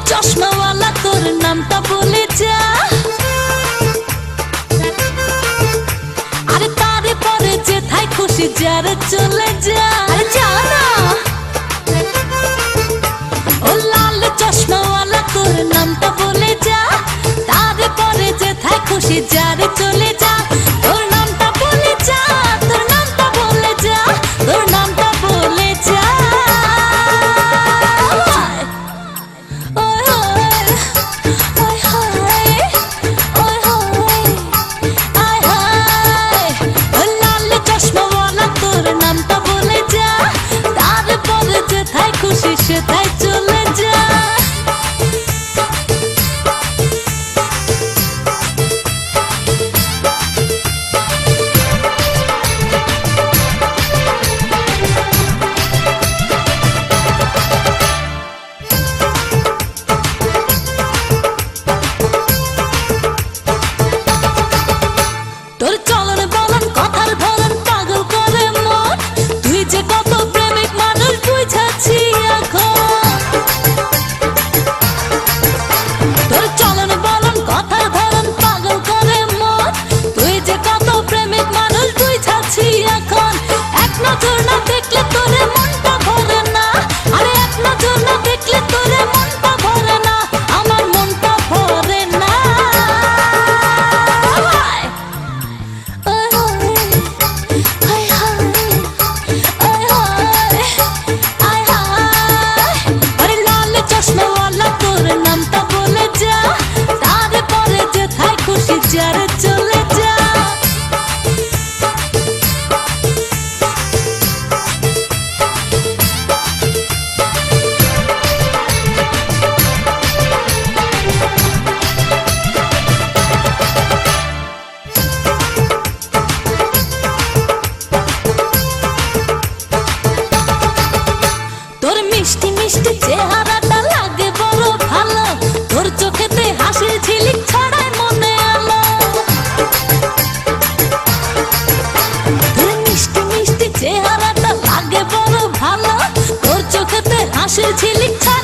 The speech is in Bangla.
চশমাওয়ালা তোর নামটা বলে যা, আরে তারে পরে যেথায় খুশি যারে চলে যা, আরে যা না। ও লাল চশমাওয়ালা তোর নামটা বলে যা, তারে পরে যেথায় খুশি যারে চলে যা। তোর নামটা বলে যা, তোর নামটা বলে যা, তোর নামটা বলে যা। খুশি সেটাই চলে যা। তোর চলন বলন কথার ধরন পাগল করে মন, তুই যে কত প্রেমিক মানুষ বুঝাচ্ছি এখন। তোর চলন বলন কথার ধরন পাগল করে মন, তুই যে কত প্রেমিক মানুষ বুঝাচ্ছি এখন। এক নজর না দেখলে তোরে মনটা ভরে না, আরে এক নজর না দেখলে তোরে মনটা ভরে না, আমার মনটা ভরে না। চশমাওয়ালা তোর নামটা বলে যা, তারে পরে যেথায় খুশি যারে চলে যা। তোর মিষ্টি মিষ্টি চেহারাটা লাগে বড় ভালো, তোর চোখেতে হাসির ঝিলিক ছড়ায় মনে আলো। তোর মিষ্টি মিষ্টি চেহারাটা লাগে বড় ভালো, তোর চোখেতে হাসির ঝিলিক ছড়ায়।